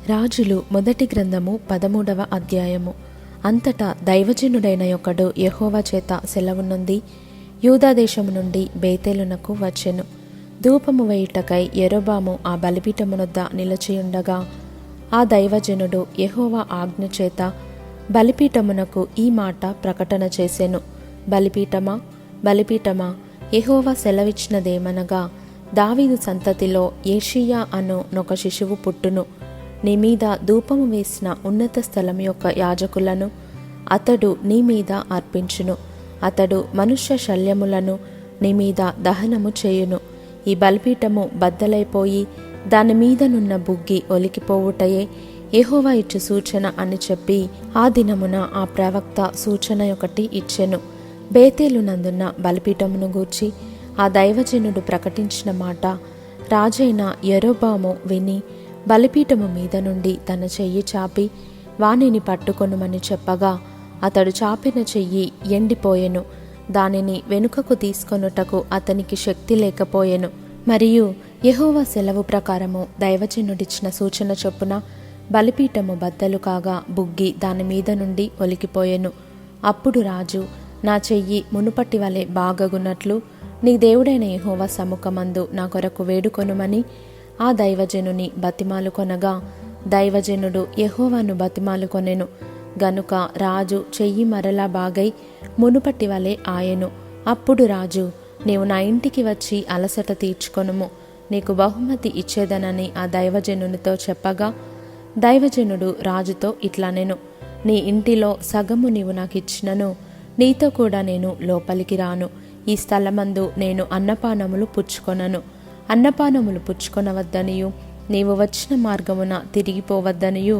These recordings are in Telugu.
రాజులు మొదటి గ్రంథము 13వ అధ్యాయము. అంతటా దైవజనుడైన ఒకడు యెహోవా చేత సెలవునుంది యూదాదేశము నుండి బేతేలునకు వచ్చెను. ధూపము వేయుటకై యరొబాము ఆ బలిపీఠమునొద్ద నిలిచియుండగా ఆ దైవజనుడు యెహోవా ఆజ్ఞ చేత బలిపీఠమునకు ఈ మాట ప్రకటన చేసెను. బలిపీఠమా, బలిపీఠమా, యెహోవా సెలవిచ్చినదేమనగా, దావీదు సంతతిలో యేషీయా అను నొక శిశువు పుట్టును. నీ మీద ధూపము వేసిన ఉన్నత స్థలం యొక్క యాజకులను అతడు నీ మీద అర్పించును. అతడు మనుష్య శల్యములను నీ మీద దహనము చేయును. ఈ బలిపీఠము బద్దలైపోయి దాని మీదనున్న బుగ్గి ఒలికిపోవుటయే యెహోవా ఇచ్చు సూచన అని చెప్పి ఆ దినమున ఆ ప్రవక్త సూచన ఒకటి ఇచ్చెను. బేతేలునందున్న బలిపీఠమును గూర్చి ఆ దైవజనుడు ప్రకటించిన మాట రాజైన యరొబాము విని బలిపీఠము మీద నుండి తన చెయ్యి చాపి వానిని పట్టుకొనుమని చెప్పగా అతడు చాపిన చెయ్యి ఎండిపోయెను. దానిని వెనుకకు తీసుకొనుటకు అతనికి శక్తి లేకపోయెను. మరియు యెహోవా సెలవు ప్రకారము దైవజనుడిచ్చిన సూచన చొప్పున బలిపీఠము బద్దలు కాగా బుగ్గి దాని మీద నుండి ఒలికిపోయెను. అప్పుడు రాజు, నా చెయ్యి మునుపటి వలె బాగగునట్లు నీ దేవుడైన యెహోవా సముఖమందు నా కొరకు వేడుకొనుమని ఆ దైవజనుని బతిమాలు కొనగా దైవజనుడు యెహోవాను బతిమాలు కొనెను. గనుక రాజు చెయ్యి మరలా బాగై మునుపటి వలె ఆయెను. అప్పుడు రాజు, నీవు నా ఇంటికి వచ్చి అలసట తీర్చుకొనుము, నీకు బహుమతి ఇచ్చేదనని ఆ దైవజనునితో చెప్పగా దైవజనుడు రాజుతో ఇట్లనెను, నీ ఇంటిలో సగము నీవు నాకిచ్చినను నీతో కూడా నేను లోపలికి రాను. ఈ స్థలమందు నేను అన్నపానములు పుచ్చుకొనను. అన్నపానములు పుచ్చుకొనవద్దనియు నీవు వచ్చిన మార్గమున తిరిగిపోవద్దనియు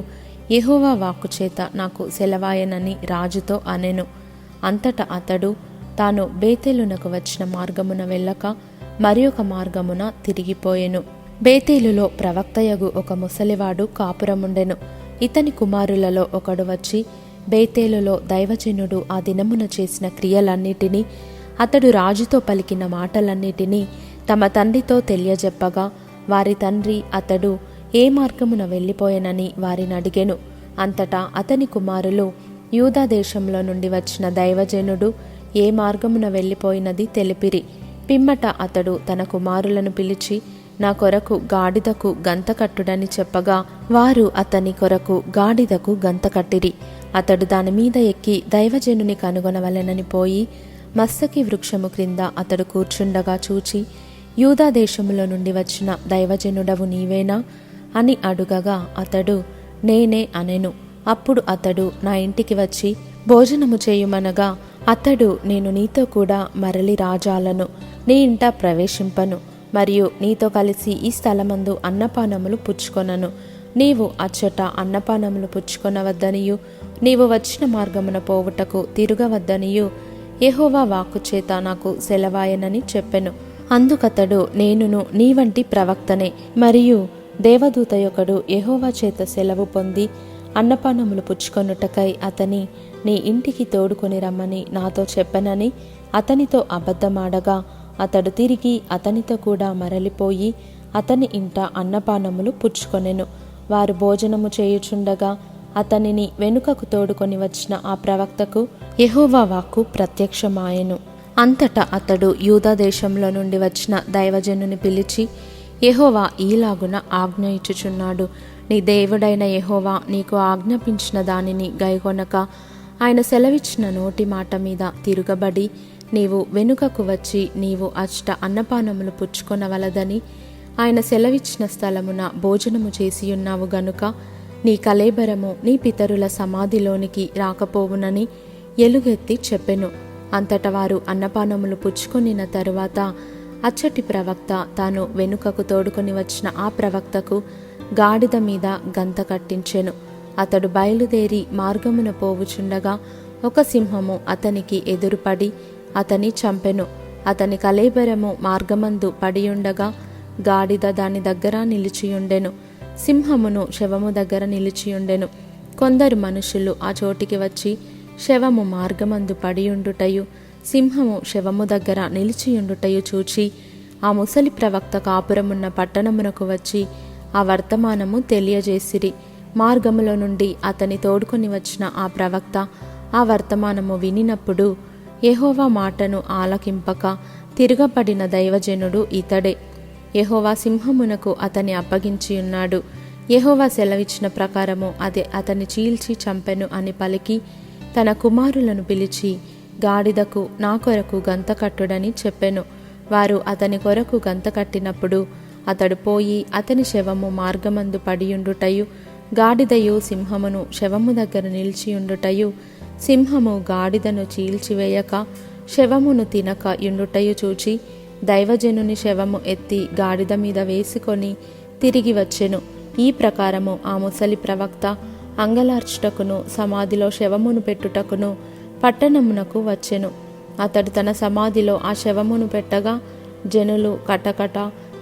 యెహోవా వాక్కు చేత నాకు సెలవాయనని రాజుతో అనెను. అంతటా అతడు తాను బేతేలునకు వచ్చిన మార్గమున వెళ్ళక మరి ఒక మార్గమున తిరిగిపోయెను. బేతేలులో ప్రవక్తయగు ఒక ముసలివాడు కాపురముండెను. ఇతని కుమారులలో ఒకడు వచ్చి బేతేలులో దైవజనుడు ఆ దినమున చేసిన క్రియలన్నిటినీ అతడు రాజుతో పలికిన మాటలన్నిటినీ తమ తండ్రితో తెలియజెప్పగా వారి తండ్రి అతడు ఏ మార్గమున వెళ్ళిపోయెనని వారిని అడిగెను. అంతటా అతని కుమారులు యూదా దేశంలో నుండి వచ్చిన దైవజనుడు ఏ మార్గమున వెళ్ళిపోయినది తెలిపిరి. పిమ్మట అతడు తన కుమారులను పిలిచి నా కొరకు గాడిదకు గంత కట్టుడని చెప్పగా వారు అతని కొరకు గాడిదకు గంత కట్టిరి. అతడు దాని మీద ఎక్కి దైవజనుని కనుగొనవలెనని పోయి మస్తకి వృక్షము క్రింద అతడు కూర్చుండగా చూచి, యూదా దేశములో నుండి వచ్చిన దైవజనుడవు నీవేనా అని అడుగగా అతడు నేనే అనెను. అప్పుడు అతడు నా ఇంటికి వచ్చి భోజనము చేయుమనగా అతడు నేను నీతో కూడా మరలి రాజాలను, నీ ఇంట ప్రవేశింపను, మరియు నీతో కలిసి ఈ స్థలమందు అన్నపానములు పుచ్చుకొనను. నీవు అచ్చట అన్నపానములు పుచ్చుకొనవద్దనియు నీవు వచ్చిన మార్గమున పోవుటకు తిరగవద్దనియు యెహోవా వాక్కు చేత నాకు సెలవాయనని చెప్పెను. అందుకతడు నేనును నీ వంటి ప్రవక్తనే, మరియు దేవదూత యొకడు యెహోవా చేత సెలవు పొంది అన్నపానములు పుచ్చుకొనుటకై అతని నీ ఇంటికి తోడుకొని రమ్మని నాతో చెప్పనని అతనితో అబద్ధమాడగా అతడు తిరిగి అతనితో కూడా మరలిపోయి అతని ఇంట అన్నపానములు పుచ్చుకొనెను. వారు భోజనము చేయుచుండగా అతనిని వెనుకకు తోడుకొని వచ్చిన ఆ ప్రవక్తకు యెహోవా వాక్కు ప్రత్యక్షమాయెను. అంతటా అతడు యూదా దేశంలో నుండి వచ్చిన దైవజనుని పిలిచి, యెహోవా ఈలాగున ఆజ్ఞ ఇచ్చుచున్నాడు, నీ దేవుడైన యెహోవా నీకు ఆజ్ఞాపించిన దానిని గైకొనక ఆయన సెలవిచ్చిన నోటి మాట మీద తిరుగబడి నీవు వెనుకకు వచ్చి నీవు అచ్చట అన్నపానములు పుచ్చుకొనవలదని ఆయన సెలవిచ్చిన స్థలమున భోజనము చేసియున్నావు గనుక నీ కళేబరము నీ పితరుల సమాధిలోనికి రాకపోవునని ఎలుగెత్తి చెప్పెను. అంతట వారు అన్నపానములు పుచ్చుకొనిన తరువాత అచ్చటి ప్రవక్త తాను వెనుకకు తోడుకొని వచ్చిన ఆ ప్రవక్తకు గాడిద మీద గంత కట్టించెను. అతడు బయలుదేరి మార్గమున పోవుచుండగా ఒక సింహము అతనికి ఎదురుపడి అతని చంపెను. అతని కళేబరము మార్గమందు పడియుండగా గాడిద దాని దగ్గర నిలిచియుండెను. సింహమును శవము దగ్గర నిలిచియుండెను. కొందరు మనుషులు ఆ చోటికి వచ్చి శవము మార్గమందు పడియుండుటయు సింహము శవము దగ్గర నిలిచియుండుటయు చూచి ఆ ముసలి ప్రవక్త కాపురమున్న పట్టణమునకు వచ్చి ఆ వర్తమానము తెలియజేసిరి. మార్గములో నుండి అతని తోడుకొని వచ్చిన ఆ ప్రవక్త ఆ వర్తమానము వినినప్పుడు యెహోవా మాటను ఆలకింపక తిరగబడిన దైవజనుడు ఇతడే. యెహోవా సింహమునకు అతని అప్పగించి ఉన్నాడు. యెహోవా సెలవిచ్చిన ప్రకారము అది అతని చీల్చి చంపెను అని పలికి తన కుమారులను పిలిచి గాడిదకు నా కొరకు గంత కట్టుడని చెప్పెను. వారు అతని కొరకు గంత కట్టినప్పుడు అతడు పోయి అతని శవము మార్గమందు పడియుండుటయు గాడిదయు సింహమును శవము దగ్గర నిలిచియుండుటయు సింహము గాడిదను చీల్చివేయక శవమును తినక యుండుటయు చూచి దైవజనుని శవము ఎత్తి గాడిద మీద వేసుకొని తిరిగి వచ్చెను. ఈ ప్రకారము ఆ ముసలి ప్రవక్త అంగలార్చుటకును సమాధిలో శవమును పెట్టుటకును పట్టణమునకు వచ్చెను. అతడు తన సమాధిలో ఆ శవమును పెట్టగా జనులు కటకట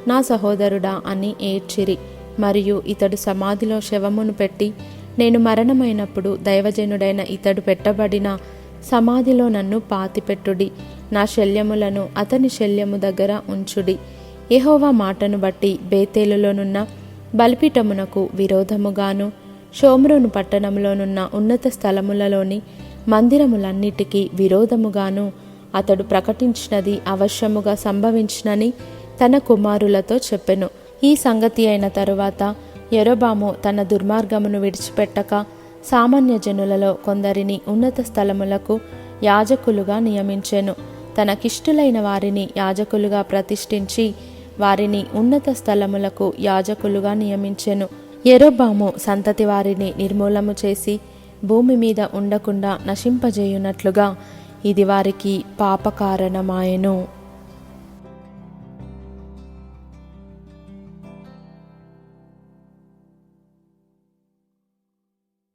నా సహోదరుడా అని ఏడ్చిరి. మరియు ఇతడు సమాధిలో శవమును పెట్టి నేను మరణమైనప్పుడు దైవజనుడైన ఇతడు పెట్టబడిన సమాధిలో నన్ను పాతిపెట్టుడి, నా శల్యములను అతని శల్యము దగ్గర ఉంచుడి. యెహోవా మాటను బట్టి బేతేలులోనున్న బలిపీఠమునకు విరోధముగాను షోమ్రోను పట్టణంలోనున్న ఉన్నత స్థలములలోని మందిరములన్నిటికీ విరోధముగాను అతడు ప్రకటించినది అవశ్యముగా సంభవించునని తన కుమారులతో చెప్పెను. ఈ సంగతి అయిన తరువాత యరొబాము తన దుర్మార్గమును విడిచిపెట్టక సామాన్య జనులలో కొందరిని ఉన్నత స్థలములకు యాజకులుగా నియమించెను. తనకిష్టులైన వారిని యాజకులుగా ప్రతిష్ఠించి వారిని ఉన్నత స్థలములకు యాజకులుగా నియమించెను. యరొబాము సంతతి వారిని నిర్మూలము చేసి భూమి మీద ఉండకుండా నశింపజేయునట్లుగా ఇది వారికి పాపకారణమాయెను.